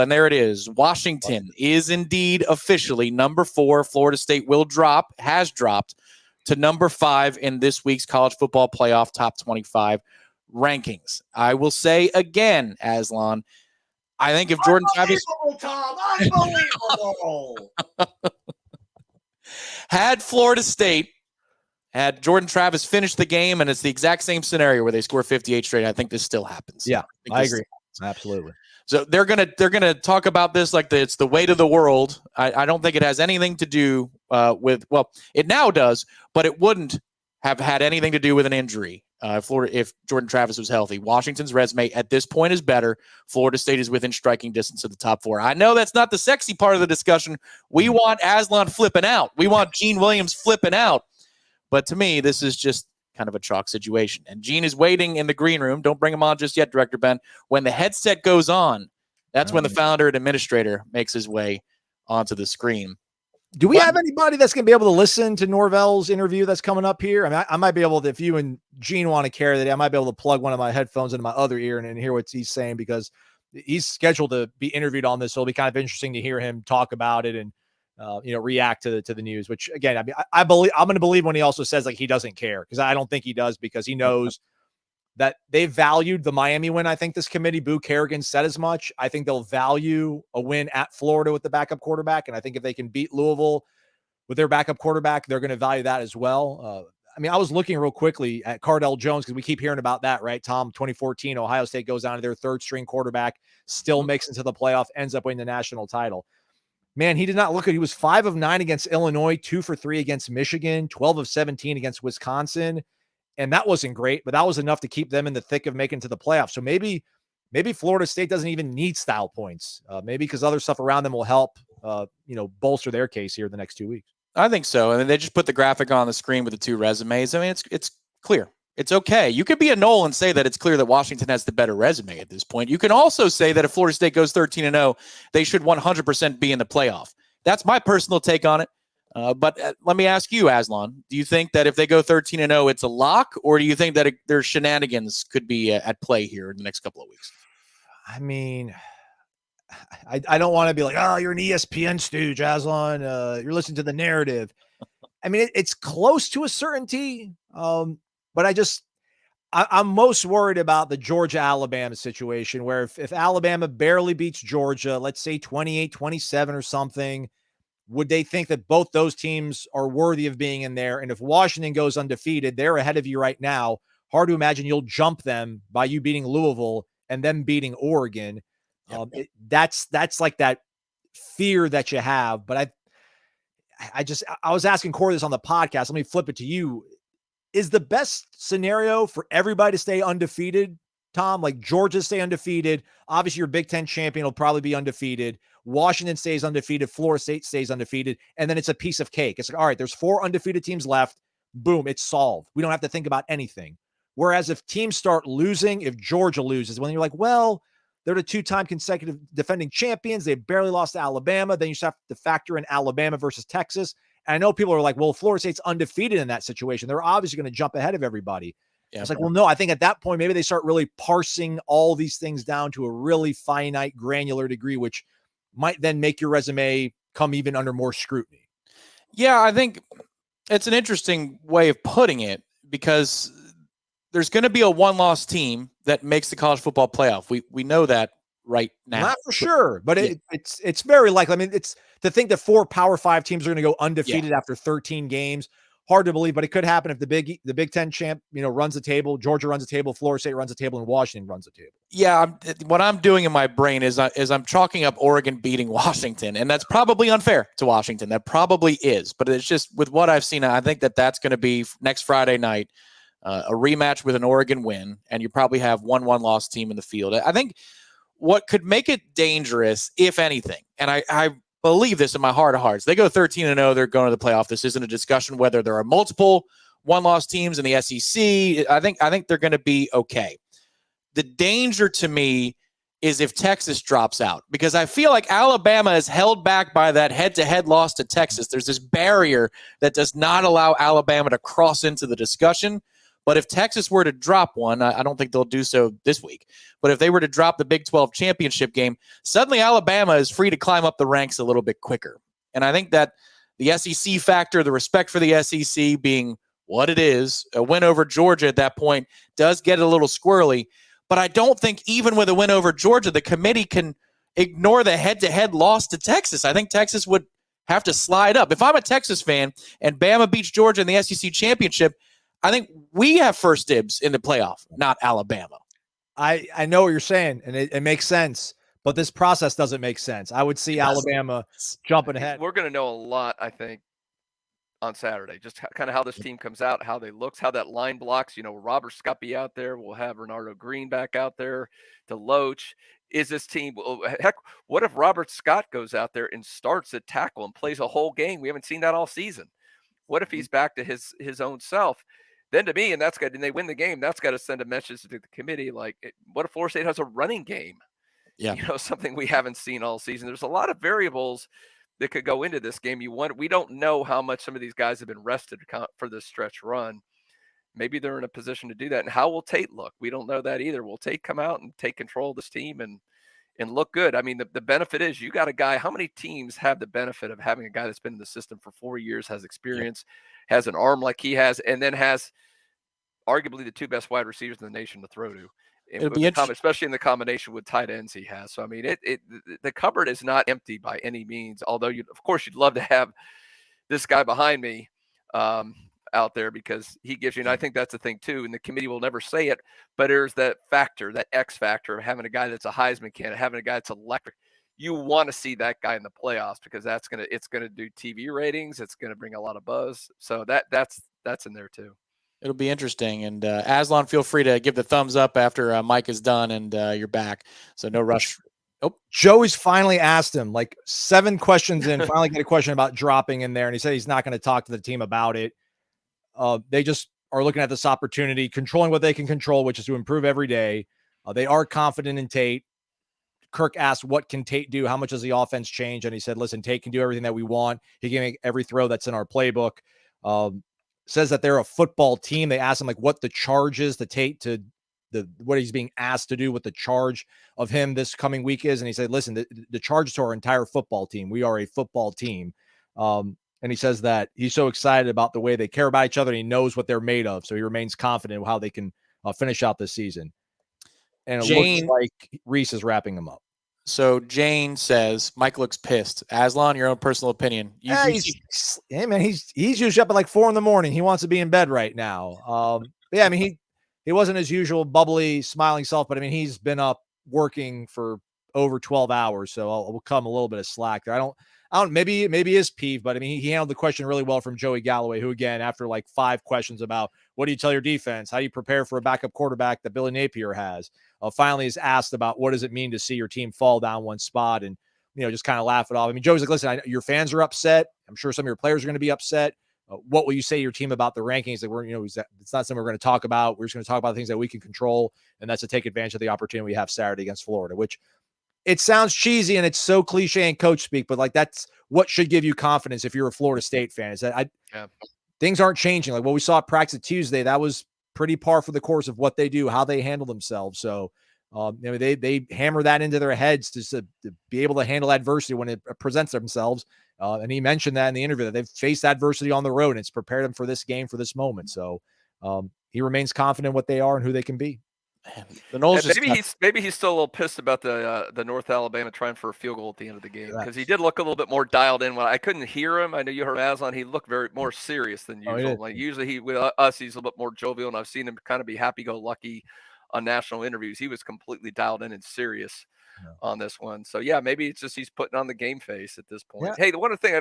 And there it is. Washington is indeed officially number 4. Florida State has dropped to number 5 in this week's college football playoff top 25 rankings. I will say again, Aslan, I think if Jordan Travis had Florida State, had Jordan Travis finished the game, and it's the exact same scenario where they score 58 straight, I think this still happens. Yeah, I agree. Absolutely. So they're gonna talk about this like it's the weight of the world. I don't think it has anything to do with, well, it now does, but it wouldn't have had anything to do with an injury. If Jordan Travis was healthy. Washington's resume at this point is better. Florida State is within striking distance of the top 4. I know that's not the sexy part of the discussion. We want Aslan flipping out. We want Gene Williams flipping out. But to me, this is just kind of a chalk situation. And Gene is waiting in the green room. Don't bring him on just yet, Director Ben. When the headset goes on, that's when the founder and administrator makes his way onto the screen. Do we have anybody that's going to be able to listen to Norvell's interview that's coming up here? I mean, I might be able to, if you and Gene want to carry that, I might be able to plug one of my headphones into my other ear and hear what he's saying, because he's scheduled to be interviewed on this. So it'll be kind of interesting to hear him talk about it and, react to the news, which again, I mean, I'm going to believe when he also says like he doesn't care, because I don't think he does, because he knows that they valued the Miami win. I think this committee, Boo Kerrigan, said as much. I think they'll value a win at Florida with the backup quarterback. And I think if they can beat Louisville with their backup quarterback, they're going to value that as well. I mean, I was looking real quickly at Cardell Jones, because we keep hearing about that, right? Tom, 2014, Ohio State goes down to their third string quarterback, still makes it to the playoff, ends up winning the national title. Man, he did not look good. He was 5 of 9 against Illinois, 2 for 3 against Michigan, 12 of 17 against Wisconsin. And that wasn't great, but that was enough to keep them in the thick of making it to the playoffs. So maybe Florida State doesn't even need style points. Maybe because other stuff around them will help, bolster their case here the next 2 weeks. I think so. I mean, they just put the graphic on the screen with the 2 resumes. I mean, it's clear. It's okay. You could be a Nole and say that it's clear that Washington has the better resume at this point. You can also say that if Florida State goes 13-0, they should 100% be in the playoff. That's my personal take on it. But let me ask you, Aslan, do you think that if they go 13-0, it's a lock, or do you think that their shenanigans could be at play here in the next couple of weeks? I mean, I don't want to be like, oh, you're an ESPN stooge, Aslan. You're listening to the narrative. I mean, it's close to a certainty. But I'm most worried about the Georgia-Alabama situation, where if Alabama barely beats Georgia, let's say 28-27 or something, would they think that both those teams are worthy of being in there? And if Washington goes undefeated, they're ahead of you right now. Hard to imagine you'll jump them by you beating Louisville and them beating Oregon. Yep. That's like that fear that you have. But I was asking Corey this on the podcast. Let me flip it to you. Is the best scenario for everybody to stay undefeated, Tom? Like Georgia stay undefeated. Obviously, your Big Ten champion will probably be undefeated. Washington stays undefeated. Florida State stays undefeated. And then it's a piece of cake. It's like, all right, there's 4 undefeated teams left. Boom, it's solved. We don't have to think about anything. Whereas if teams start losing, if Georgia loses, when you're like, well, they're the 2-time consecutive defending champions. They barely lost to Alabama. Then you just have to factor in Alabama versus Texas. And I know people are like, well, Florida State's undefeated in that situation. They're obviously going to jump ahead of everybody. Yeah, it's like, well, no, I think at that point, maybe they start really parsing all these things down to a really finite, granular degree, which might then make your resume come even under more scrutiny. Yeah, I think it's an interesting way of putting it, because there's going to be a 1-loss team that makes the college football playoff. We know that right now. Not for sure, but it's very likely. I mean, it's to think that 4 Power 5 teams are going to go undefeated after 13 games. Hard to believe, but it could happen if the Big Ten champ, runs the table, Georgia runs the table, Florida State runs the table, and Washington runs the table. Yeah, what I'm doing in my brain is I'm chalking up Oregon beating Washington, and that's probably unfair to Washington. That probably is, but it's just with what I've seen, I think that's going to be next Friday night, a rematch with an Oregon win, and you probably have 1-1 team in the field. I think what could make it dangerous, if anything, and I believe this in my heart of hearts, they go 13-0, they're going to the playoff. This isn't a discussion whether there are multiple 1-loss teams in the SEC. I think they're going to be okay. The danger to me is if Texas drops out, because I feel like Alabama is held back by that head-to-head loss to Texas. There's this barrier that does not allow Alabama to cross into the discussion. But if Texas were to drop one, I don't think they'll do so this week. But if they were to drop the Big 12 championship game, suddenly Alabama is free to climb up the ranks a little bit quicker. And I think that the SEC factor, the respect for the SEC being what it is, a win over Georgia at that point does get a little squirrely. But I don't think even with a win over Georgia, the committee can ignore the head-to-head loss to Texas. I think Texas would have to slide up. If I'm a Texas fan and Bama beats Georgia in the SEC championship, I think we have first dibs in the playoff, not Alabama. I know what you're saying, and it makes sense, but this process doesn't make sense. I would see Alabama jumping ahead. We're going to know a lot, I think, on Saturday. Just kind of how this team comes out, how they looks, how that line blocks. Robert Scott be out there. We'll have Renardo Green back out there to Loach. Is this team heck? What if Robert Scott goes out there and starts at tackle and plays a whole game? We haven't seen that all season. What if he's back to his own self? Then to me, and that's good, and they win the game, that's got to send a message to the committee. Like, what if Florida State has a running game? Yeah. Something we haven't seen all season. There's a lot of variables that could go into this game. We don't know how much some of these guys have been rested for this stretch run. Maybe they're in a position to do that. And how will Tate look? We don't know that either. Will Tate come out and take control of this team and look good? I mean, the benefit is you got a guy. How many teams have the benefit of having a guy that's been in the system for 4 years, has experience, has an arm like he has, and then has arguably the two best wide receivers in the nation to throw to, especially in the combination with tight ends he has. So, I mean, the cupboard is not empty by any means, although of course you'd love to have this guy behind me out there because he gives you, and I think that's the thing too, and the committee will never say it, but there's that factor, that X factor of having a guy that's a Heisman candidate, having a guy that's electric. You want to see that guy in the playoffs because it's gonna do TV ratings. It's gonna bring a lot of buzz. So that's in there too. It'll be interesting. And Aslan, feel free to give the thumbs up after Mike is done and you're back. So no rush. Oh, Joey's finally asked him like 7 questions in, finally get a question about dropping in there. And he said he's not going to talk to the team about it. They just are looking at this opportunity, controlling what they can control, which is to improve every day. They are confident in Tate. Kirk asked, what can Tate do? How much does the offense change? And he said, listen, Tate can do everything that we want. He can make every throw that's in our playbook. Says that they're a football team. They asked him like what the charge is to Tate to what he's being asked to do, what the charge of him this coming week is. And he said, listen, the charge to our entire football team. We are a football team. And he says that he's so excited about the way they care about each other. And he knows what they're made of. So he remains confident in how they can finish out this season. And it looks like Reese is wrapping them up. So Jane says Mike looks pissed. Aslan, your own personal opinion. Hey man, he's usually up at like 4 a.m. He wants to be in bed right now. Yeah, I mean he wasn't his usual bubbly, smiling self, but I mean he's been up working for over 12 hours, so I'll come a little bit of slack there. I don't. Maybe he is peeved, but I mean he handled the question really well from Joey Galloway, who again after like 5 questions about what do you tell your defense, how do you prepare for a backup quarterback that Billy Napier has. Finally is asked about what does it mean to see your team fall down one spot and, just kind of laugh it off. I mean, Joey's like, listen, your fans are upset. I'm sure some of your players are going to be upset. What will you say to your team about the rankings? Like it's not something we're going to talk about. We're just going to talk about the things that we can control. And that's to take advantage of the opportunity we have Saturday against Florida, which it sounds cheesy and it's so cliche and coach speak, but like, that's what should give you confidence if you're a Florida State fan is that things aren't changing. Like what we saw at practice Tuesday, that was pretty par for the course of what they do, how they handle themselves. So, they hammer that into their heads to be able to handle adversity when it presents themselves. And he mentioned that in the interview that they've faced adversity on the road and it's prepared them for this game, for this moment. So he remains confident in what they are and who they can be. The Noles maybe he's still a little pissed about the North Alabama trying for a field goal at the end of the game because he did look a little bit more dialed in. When I couldn't hear him, I know you heard Aslan. He looked very more serious than usual. Like usually with us, he's a little bit more jovial, and I've seen him kind of be happy-go-lucky on national interviews. He was completely dialed in and serious on this one. So yeah, maybe it's just he's putting on the game face at this point. Yeah. Hey, the one thing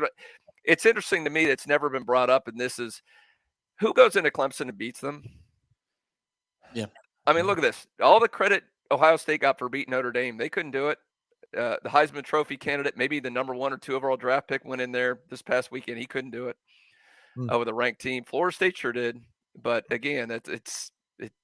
it's interesting to me that's never been brought up, and this is who goes into Clemson and beats them. Yeah. I mean, look at this. All the credit Ohio State got for beating Notre Dame. They couldn't do it. The Heisman Trophy candidate, maybe the number 1 or 2 overall draft pick, went in there this past weekend. He couldn't do it with a ranked team. Florida State sure did. But again, it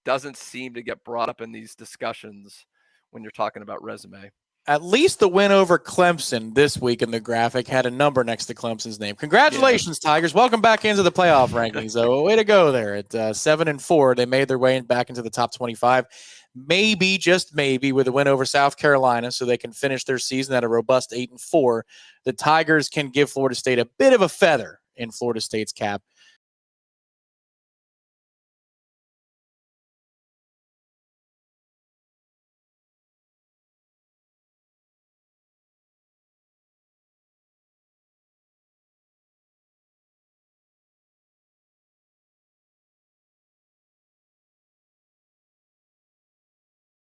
doesn't seem to get brought up in these discussions when you're talking about resume. At least the win over Clemson this week in the graphic had a number next to Clemson's name. Congratulations, Tigers. Welcome back into the playoff rankings, though. Way to go there. At 7-4, they made their way back into the top 25. Maybe, just maybe, with a win over South Carolina, so they can finish their season at a robust 8-4. The Tigers can give Florida State a bit of a feather in Florida State's cap